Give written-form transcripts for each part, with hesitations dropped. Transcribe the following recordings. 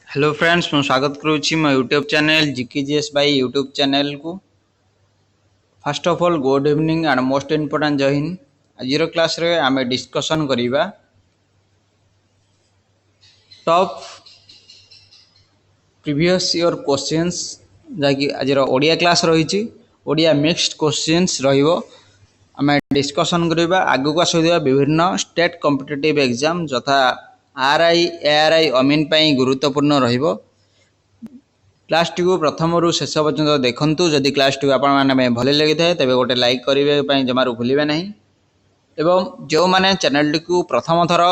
Hello friends मु स्वागत करुच्ची मो YouTube channel GKGS by YouTube channel को। First of all good evening and most important जय हिंद। आज क्लास रे आमे डिस्कशन करिबा टॉप प्रीवियस ईयर क्वेश्चंस जाकि आज ओडिया क्लास रही ओडिया मिक्स्ड क्वेश्चंस रहिबो। आमे डिस्कशन करिबा आगु को आसुवा विभिन्न स्टेट कॉम्पिटिटिव एग्जाम जथा आरआई एआरआई अमीन पई गुरुत्वपूर्ण रहिबो। क्लास टी को प्रथम रु शेष पर्यंत देखंतु। जदि क्लास टी आपण माने भले लगी थाए तबे गोटे लाइक करिवे पई जमारु भूलिबे नहीं। एवं जो माने चैनल टी को प्रथम थर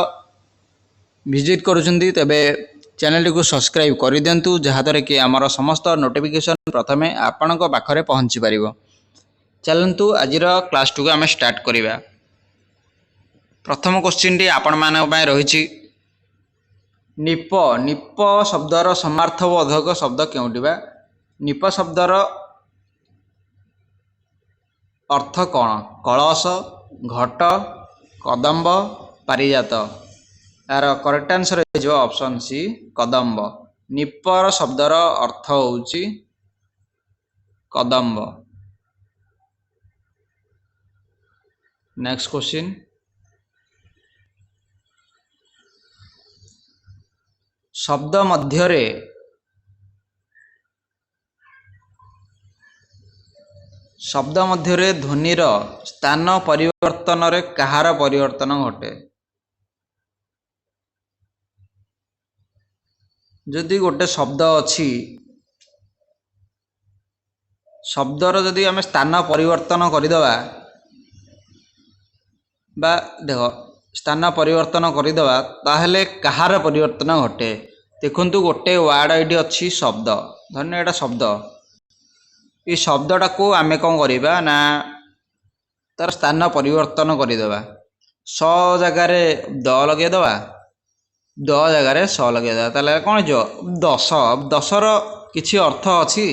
विजिट करूछंती तबे चैनल टी को सब्सक्राइब करि देंतु, जहा द्वारा कि हमर समस्त नोटिफिकेशन प्रथमे आपनक पाखरे पहुंची परिबो। चलंतु आजिर क्लास टी को आमे स्टार्ट करिवा। प्रथम क्वेश्चन टी आपण मानक पई रहिछि निप। निप शब्दर समार्थबोधक शब्द केउटिबा? निप शब्दर अर्थ कौन? कलश, घट, कदम्ब, पारिजात। यार करेक्ट आंसर जो ऑप्शन सी कदम्ब। निपर शब्दर अर्थ होउची कदम्ब। नेक्स्ट क्वेश्चन, शब्द मध्यरे ध्वनिर स्थान परिवर्तन रे कहार परिवर्तन घटे? जदि गोटे शब्द अच्छी शब्दर जदि आम स्थान परिवर्तन करदे बा देख स्थान परिवर्तन करदे ताहले कहार परिवर्तन घटे? देखंतु गोटे वार्ड ये अच्छी शब्द, धन्य एटा शब्द, ये शब्दटा को आम कौन करिबा ना तार स्थान परिवर्तन करदेबा। स जगार द लगेदेबा, द जगार स लगेदेबा, ताले कौन जो दस। दसर किछि अर्थ अछि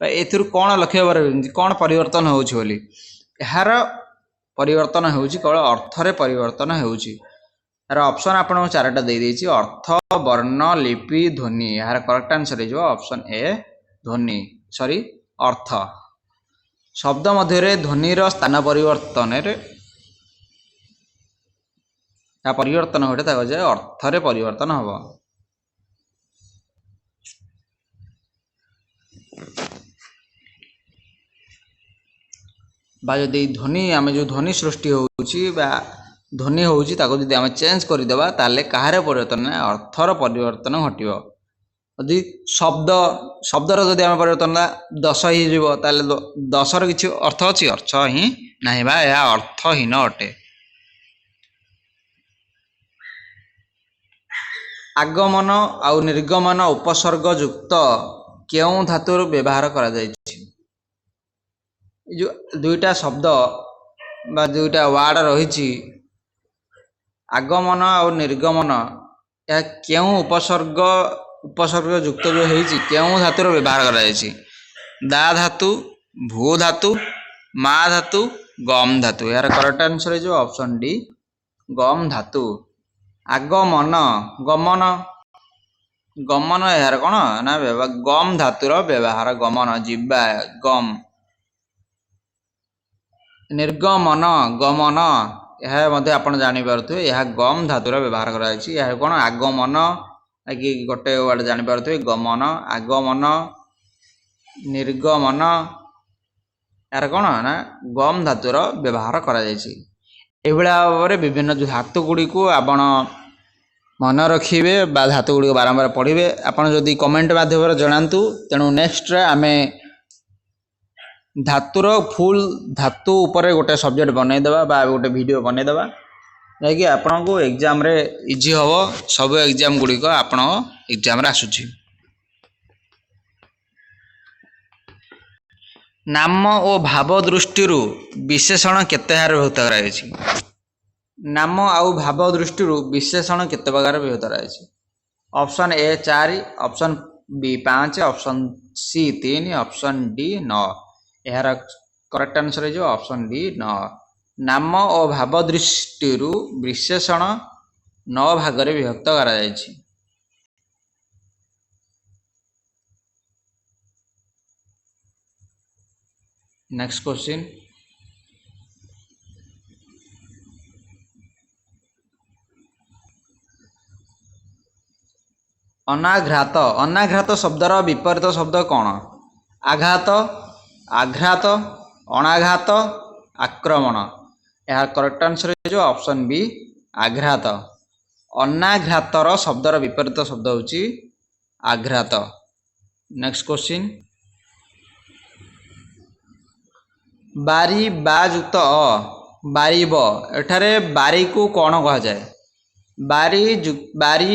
एथिरु कौन लक्ष्य कौन परिवर्तन होउछि बोली? यार परिवर्तन होउछि केवल अर्थरे परिवर्तन होउछि। यार ऑप्शन आपन चारटा दे देछि, अर्थ, वर्ण, लिपि, ध्वनि। यार करेक्ट आंसर जो ऑप्शन ए ध्वनि, सॉरी अर्थ। शब्द मध्य ध्वनिर स्थान परिवर्तन परिवर्तन घटे ताको जे अर्थरे परिवर्तन हबो। बा जदि ध्वनि आम जो ध्वनि सृष्टि होउछि बा ध्वनि होउछि ताको जदि आम चेंज करदेबा ताले कहारे परिवर्तन ना अर्थर परिवर्तन घटिबो। यदि शब्द शब्दर जदि आम परिवर्तन दस ही जीवो ताले दसर किछि अर्थ अछि? अर्थ ही नाही बा, या अर्थहीन अटे। आगमन आउ निर्गमन उपसर्ग युक्त केउं धातुर व्यवहार करा जायछि? जो दुईटा शब्द बा दुईटा वार्ड रही आगमन और निर्गमन, या केउं उपसर्ग युक्त जो है केउं धातुर व्यवहार करा जायछि? दा धातु, भू धातु, मा धातु, गम धातु। यार करेक्ट आंसर जो ऑप्शन डी गम धातु। आगमन गमन, गमन यार कौन ना गम धातुर व्यवहार, गमन जीवा गम। निर्गमन गमन, यह मध्य आपण जानि पारुथबे यह गम धातुर व्यवहार करा जायछि। यह कोन आगमन कि गोटे वर्ड जानि पारुथबे गमन, आगमन, निर्गमन, यार कोन ना गम धातुर व्यवहार करा जायछि। एभला भाबरे विभिन्न जो धातु गुडी को आपण मन रखिबे बा धातु गुडी को बारंबार पढिबे। आपण जदि कमेंट माध्यम जणांतु, तेणु नेक्स्ट रे आमे धातुर फुल धातु ऊपर गोटे सब्जेक्ट बनई देबा बा गोटे वीडियो बनई देबा, जाकि आपन को एग्जाम रे इजी हबो। सब एग्जाम गुडी को आपन एग्जाम रे आसुची। नाम और भाव दृष्टि विशेषण केते हार व्यवहार करायछि? नाम आउ भाव दृष्टि विशेषण केते प्रकार व्यवहार करायछि? Option A 4, option B 5, option C 3, option D 9। यार करेक्ट आंसर जो ऑप्शन डी 9। नाम और भाव दृष्टि विशेषण 9 भाग में विभक्त करा जायछि। नेक्स्ट क्वेश्चन अनाघात अनाघात शब्दर विपरीत शब्द कौन आघात आघात अनाघात आक्रमण यार करेक्ट आंसर जो ऑप्शन बी आघात अनाघातर शब्दर विपरीत शब्द होची आघात। नेक्स्ट क्वेश्चन बारी बाजुक्त अ बारी ब एठारे बारी को कौन कहा जाए बारी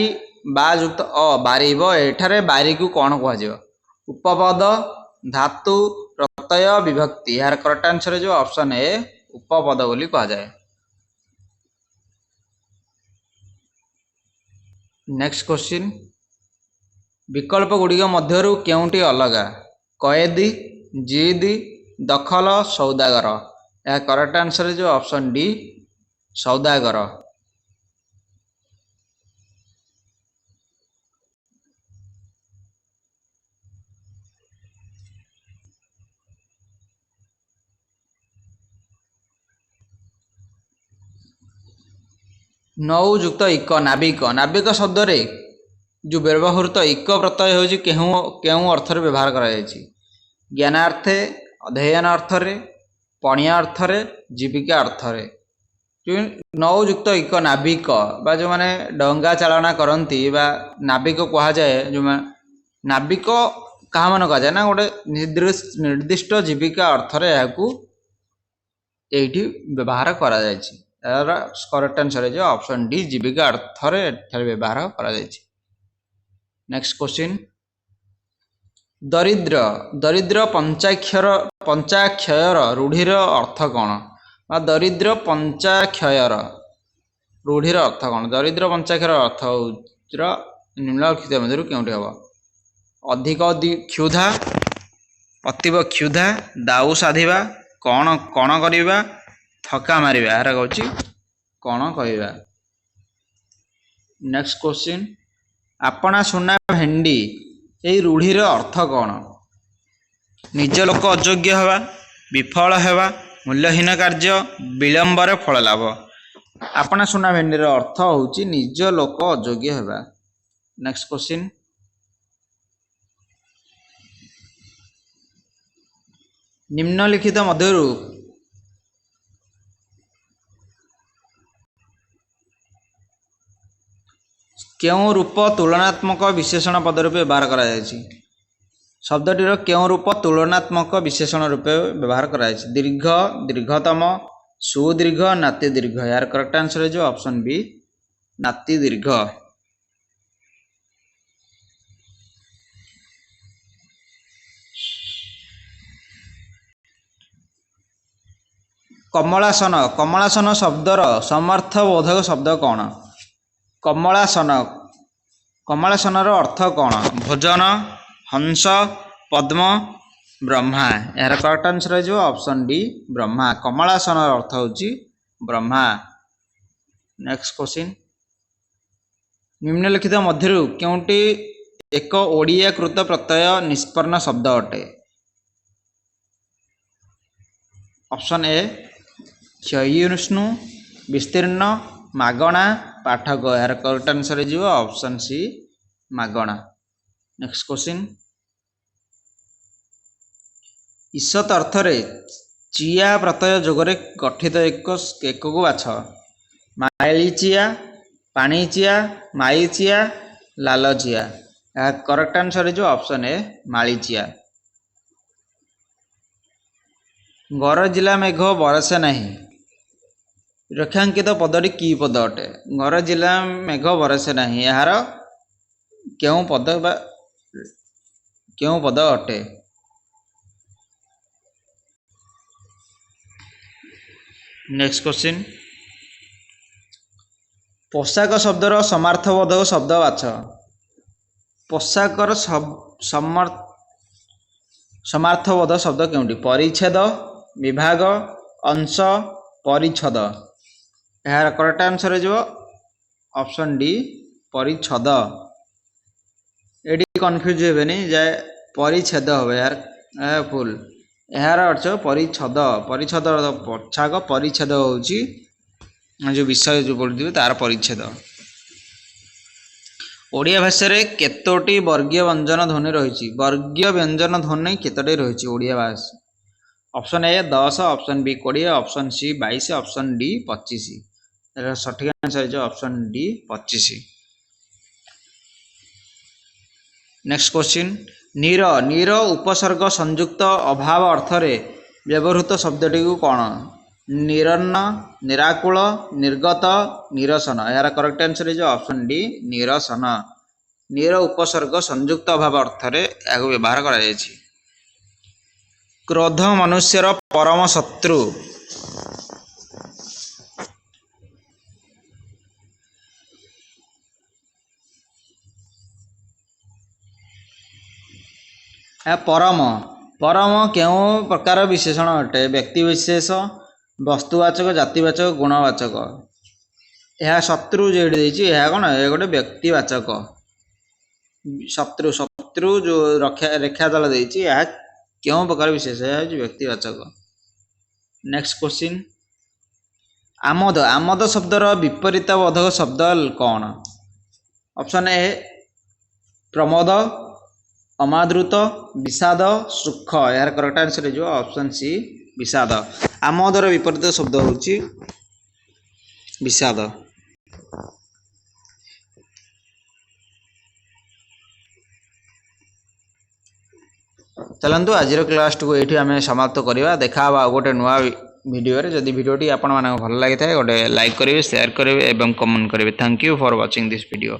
बाजुक्त अ बारीब एठारे बारी को कौन कह उपपद धातु प्रत्यय विभक्ति यार करेक्ट आंसर जो ऑप्शन ए उपपद बोली कह जाए। नेक्स्ट क्वेश्चन विकल्प गुड़िक मध्यरु केउंटी अलगा कयदी जिद दखल सौदागर या करेक्ट आंसर जो ऑप्शन डी सौदागर। नौ युक्त इक नाविक नाविक शब्द रे जो व्यवहृत इक प्रत्यय होची केहू अर्थ रे व्यवहार करा जायछि ज्ञानार्थे अध्ययन अर्थ रे पणिया अर्थ रे जीविका अर्थ रे जो नौ युक्त इक नाविक बा जो माने डंगा चालना करती बा नाविक कहा जाए जो नाविक कहा मन कहा जाए ना गोटे निर्दिष्ट जीविका अर्थ रे याकू एठी व्यवहार करा जायछि यार करेक्ट आंसर है ऑप्शन डी जीविका अर्थ रे व्यवहार करा जायछि। नेक्स्ट क्वेश्चन दरिद्र दरिद्र पंचाक्षर रूढ़ीर अर्थ कौन दरिद्र पंचाक्षर रूढ़ीर अर्थ कौन दरिद्र पंचाक्षर अर्थ निम्नलिखित मध्य केउंटी हम अधिक क्षुधा अतीव क्षुधा दाऊ साधिबा कौन कौन करिबा थका मारिबा यार कहूँ कौन कहवा। नेक्स्ट क्वेश्चन आपणा सुना भेंडी यही रूढ़ीर अर्थ कौन निज लोक अयोग्य हवा विफल हवा मूल्यहीन कार्य विलंबर फल लाभ आपणा सुना भेंडीर अर्थ होची निज लोक अयोग्य हवा। नेक्स्ट क्वेश्चन निम्नलिखित मध्यरु केउं रूप तुलनात्मक विशेषण पद रूपे व्यवहार करा जायछि शब्दटीर केउं रूप तुलनात्मक विशेषण रूपे व्यवहार करा जायछि दीर्घ दीर्घतम सुदीर्घ नाति दीर्घ यार करेक्ट आंसर है जो ऑप्शन बी नाति दीर्घ। कमलासन कमलासन शब्दर समर्थबोधक शब्द कौन कमलासन कमलासनर अर्थ कौन भोजन हंस पद्म ब्रह्मा यार करेक्ट आंसर है जो ऑप्शन डी ब्रह्मा कमलासनर अर्थ होची ब्रह्मा। नेक्स्ट क्वेश्चन निम्नलिखित मध्यरु केउंटी एक ओडियाकृत प्रत्यय निष्पन्न शब्द अटे ऑप्शन ए क्षयिष्णु विस्तीर्ण मागणा पाठक यार करेक्ट आंसर है ऑप्शन सी मागणा। नेक्स्ट क्वेश्चन ईसत अर्थ रे चिया प्रत्यय जोगरे गठित एक को बाछ माइलिचिया पाणीचिया माईचिया लालचिया यार करेक्ट आंसर है जो ऑप्शन है मालीचिया। गरजिला मेघ बरसे नहीं रेखांकित पदटी की पद अटे गरजिला मेघ बरसे नहीं यार केउं पद बा केउं पद अटे। नेक्स्ट क्वेश्चन पोशाक शब्दर समार्थबोधक शब्द बाछ पोशाकर समार्थबोधक शब्द केउंटी परिच्छेद विभाग अंश परिच्छद यार करेक्ट आंसर है जो ऑप्शन डी परिच्छद एडी कंफ्यूज हेबेनी जाय परिच्छेद होबे यार फुल यार अर्थ परिच्छद परिच्छद पोशाक परिच्छेद हूँ जो विषय जो पढ़ुवे तार परिच्छेद। ओडिया भाषा रे केतोटी वर्गीय व्यंजन ध्वनि रही वर्गीय व्यंजन ध्वनि केतोटी रही ओडिया भाषा option A 10 option B 20 option C 22 option D 25 सठिक आंसर जो ऑप्शन डी 25। नेक्स्ट क्वेश्चन नीर नीर उपसर्ग संयुक्त अभाव अर्थ रे व्यवहृत शब्दटी को कौन निरन्न निराकुल निर्गत निरसन यार करेक्ट आंसर जो ऑप्शन डी निरसन। नीर उपसर्ग संयुक्त अभाव अर्थ रे याको व्यवहार करा जायछि। क्रोध मनुष्यर परम शत्रु परम परम क्यों प्रकार विशेषण अटे व्यक्ति विशेष वस्तुवाचक जातिवाचक गुणवाचक यह शत्रु जो यह कौन ये गोटे व्यक्तिवाचक शत्रु शत्रु जो रेखा दल देती यह क्यों प्रकार विशेष यह व्यक्तिवाचक। नेक्स्ट क्वेश्चन आमोद आमोद शब्दर विपरीत बोधक शब्द कौन ऑप्शन ए प्रमोद अमादृत विषाद सुख यार करेक्ट आंसर जो ऑप्शन सी विषाद। आमोदर विपरीत शब्द होची विषाद। चलतु आज क्लास को ये आम समाप्त करवा देखा गोटे नुआ वीडियो रे जदि वीडियोटी आपण मानक भल लगी था गोटे लाइक करेंगे शेयर करेंगे और कमेंट करेंगे। Thank you for watching this video.